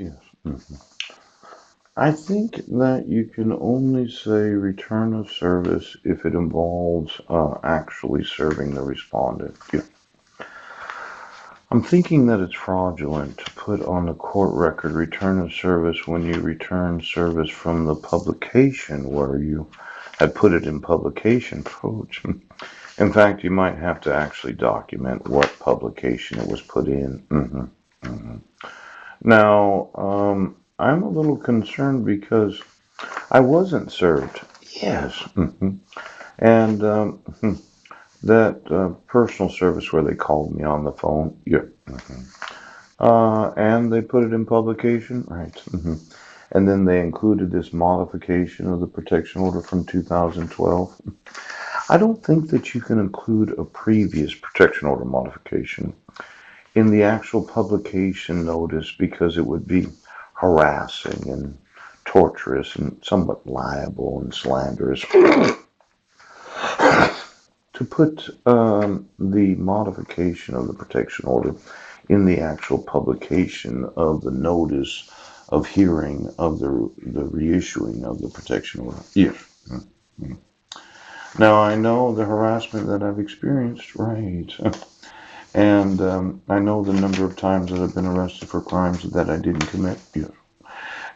Yes. I think that you can only say return of service if it involves actually serving the respondent. Yeah. I'm thinking that it's fraudulent to put on the court record return of service when you return service from the publication where you had put it in publication approach. In fact, you might have to actually document what publication it was put in. Hmm. Now, I'm a little concerned because I wasn't served. Yes. And that personal service where they called me on the phone. Yeah. And they put it in publication. Right. And then they included this modification of the protection order from 2012. I don't think that you can include a previous protection order modification in the actual publication notice because it would be harassing and torturous and somewhat liable and slanderous to put the modification of the protection order in the actual publication of the notice of hearing of the reissuing of the protection order. Yes. Mhm. Now I know the harassment that I've experienced, right? And I know the number of times that I've been arrested for crimes that I didn't commit. Yes.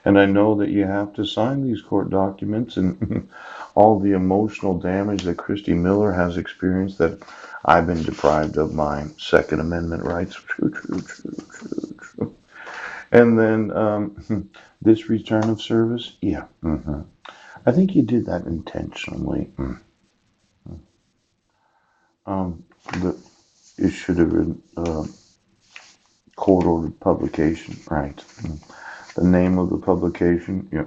And I know that you have to sign these court documents and all the emotional damage that Christy Miller has experienced that I've been deprived of my Second Amendment rights. True, true, true, true, true. And then this return of service, yeah. I think you did that intentionally. Um, the, it should have been court ordered publication, right? The name of the publication, yeah.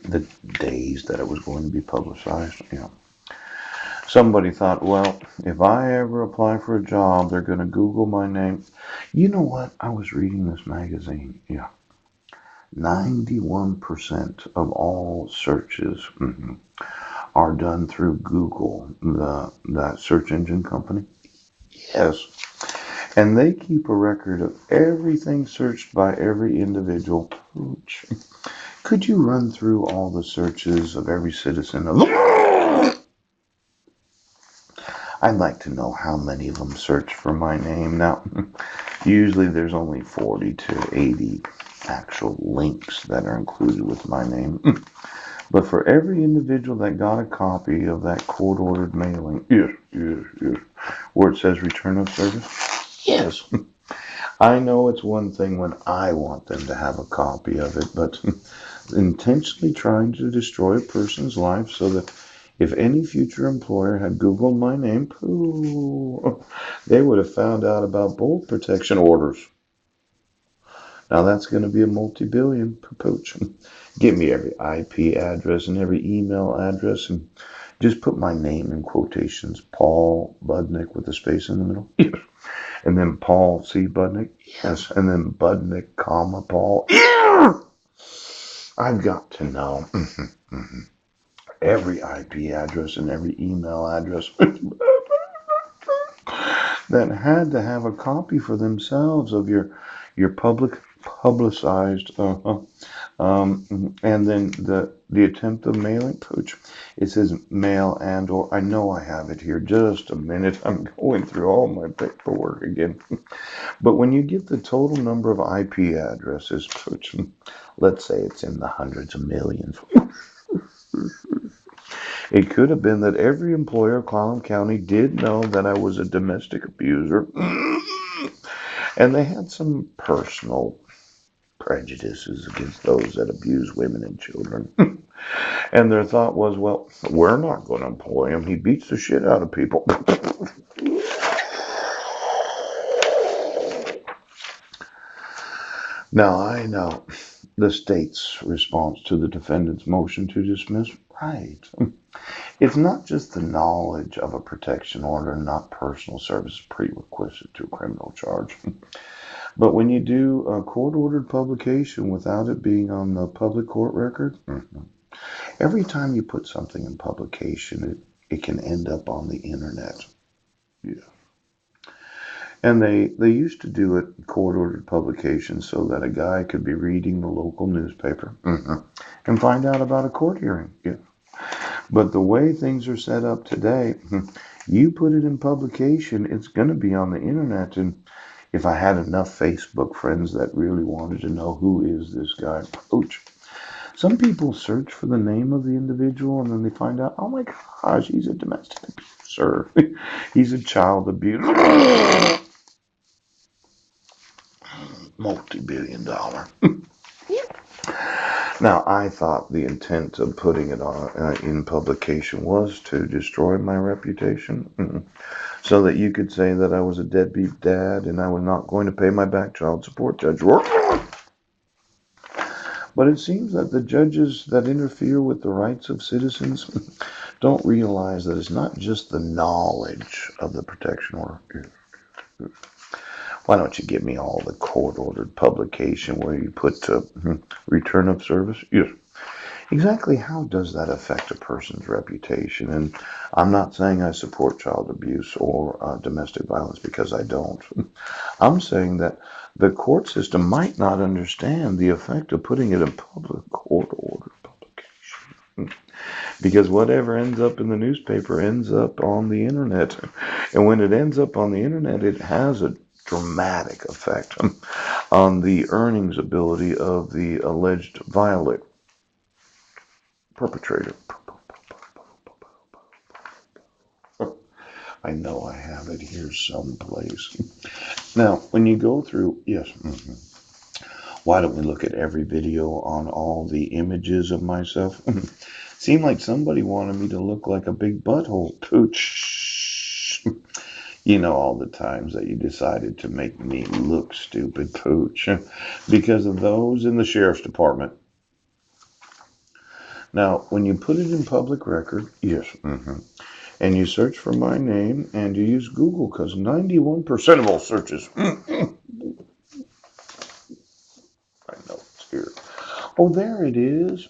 The days that it was going to be publicized, yeah. Somebody thought, well, if I ever apply for a job, they're going to Google my name. You know what? I was reading this magazine. Yeah. 91% of all searches are done through Google, that search engine company. Yes. And they keep a record of everything searched by every individual. Could you run through all the searches of every citizen of the I'd like to know how many of them search for my name. Now, usually there's only 40 to 80 actual links that are included with my name. But for every individual that got a copy of that court ordered mailing, yes, yes, yes, where it says return of service, yes. I know it's one thing when I want them to have a copy of it, but intentionally trying to destroy a person's life so that if any future employer had Googled my name, pooh, they would have found out about both protection orders. Now that's going to be a multi-billion pooch. Give me every IP address and every email address and just put my name in quotations. Paul Budnick with a space in the middle. Yes. And then Paul C. Budnick. Yes. And then Budnick, comma, Paul. Yeah. I've got to know every IP address and every email address that had to have a copy for themselves of your publicized and then the attempt of mailing coach. It says mail and or I know I have it here. Just a minute. I'm going through all my paperwork again. But when you get the total number of IP addresses, coach, let's say it's in the hundreds of millions. It could have been that every employer of Clallam County did know that I was a domestic abuser, and they had some personal prejudices against those that abuse women and children. And their thought was, well, we're not going to employ him. He beats the shit out of people. Now, I know the state's response to the defendant's motion to dismiss. Right. It's not just the knowledge of a protection order, not personal service prerequisite to a criminal charge. But when you do a court ordered publication without it being on the public court record, every time you put something in publication, it can end up on the internet. Yeah. And they used to do it court-ordered publication so that a guy could be reading the local newspaper and find out about a court hearing. Yeah. But the way things are set up today, you put it in publication, it's going to be on the internet. And if I had enough Facebook friends that really wanted to know who is this guy, Poach, some people search for the name of the individual and then they find out, oh my gosh, he's a domestic abuser. He's a child abuser. Multi-billion-dollar. Now, I thought the intent of putting it on in publication was to destroy my reputation, so that you could say that I was a deadbeat dad and I was not going to pay my back child support, Judge Rourke. But it seems that the judges that interfere with the rights of citizens don't realize that it's not just the knowledge of the protection order. Why don't you give me all the court-ordered publication where you put return of service? Yes. Exactly how does that affect a person's reputation? And I'm not saying I support child abuse or domestic violence, because I don't. I'm saying that the court system might not understand the effect of putting it in public court-ordered publication. Because whatever ends up in the newspaper ends up on the internet. And when it ends up on the internet, it has a dramatic effect on the earnings ability of the alleged violator, perpetrator. I know I have it here someplace. Now, when you go through, yes, why don't we look at every video on all the images of myself? Seemed like somebody wanted me to look like a big butthole. Pooch. You know, all the times that you decided to make me look stupid, Pooch, because of those in the sheriff's department. Now, when you put it in public record, yes, and you search for my name and you use Google, because 91% of all searches, I know it's here. Oh, there it is.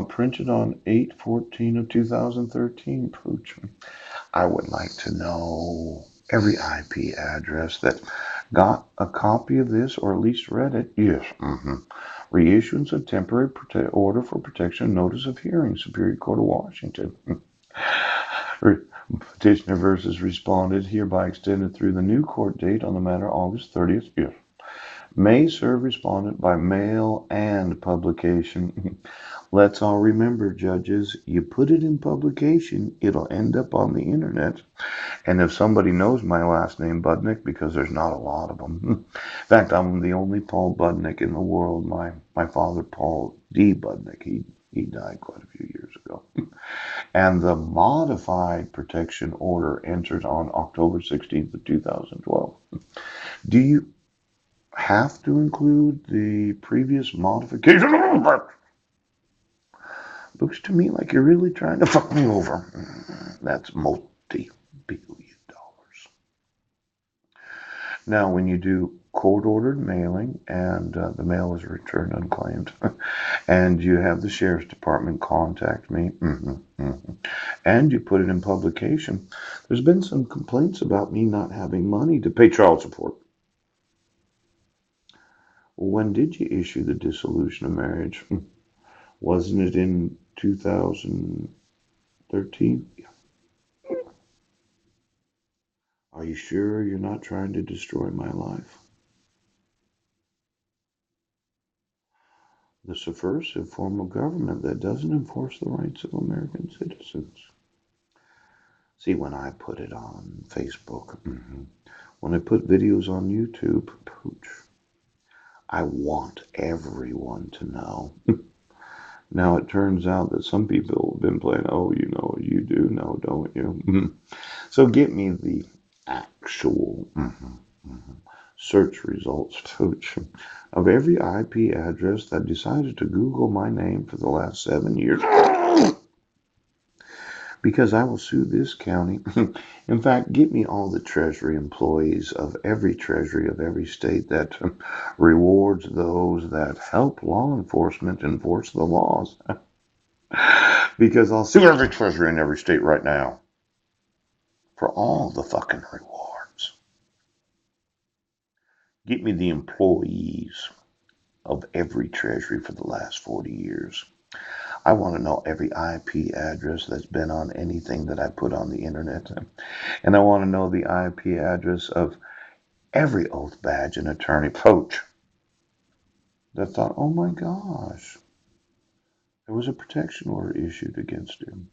Printed on 8/14 of 2013. Pooch. I would like to know every IP address that got a copy of this or at least read it. Yes. Reissuance of temporary order for protection, notice of hearing, Superior Court of Washington. Petitioner versus respondent hereby extended through the new court date on the matter August 30th. Yes. May serve respondent by mail and publication. Let's all remember, judges, you put it in publication, it'll end up on the internet. And if somebody knows my last name, Budnick, because there's not a lot of them. In fact, I'm the only Paul Budnick in the world. My father, Paul D. Budnick, he died quite a few years ago. And the modified protection order entered on October 16th of 2012. Do you have to include the previous modification? Looks to me like you're really trying to fuck me over. That's multi-billion dollars. Now, when you do court-ordered mailing and the mail is returned unclaimed, and you have the sheriff's department contact me, and you put it in publication, there's been some complaints about me not having money to pay child support. When did you issue the dissolution of marriage? Wasn't it in 2013? Yeah. Are you sure you're not trying to destroy my life? The subversive form of government that doesn't enforce the rights of American citizens. See, when I put it on Facebook, when I put videos on YouTube, Pooch, I want everyone to know. Now, it turns out that some people have been playing, oh, you know, you do know, don't you? So get me the actual search results, Pooch, of every IP address that decided to Google my name for the last 7 years. Because I will sue this county. In fact, get me all the Treasury employees of every Treasury of every state that rewards those that help law enforcement enforce the laws. Because I'll sue every Treasury in every state right now for all the fucking rewards. Get me the employees of every treasury for the last 40 years. I want to know every IP address that's been on anything that I put on the internet. And I want to know the IP address of every oath badge and attorney coach that thought, oh my gosh, there was a protection order issued against him.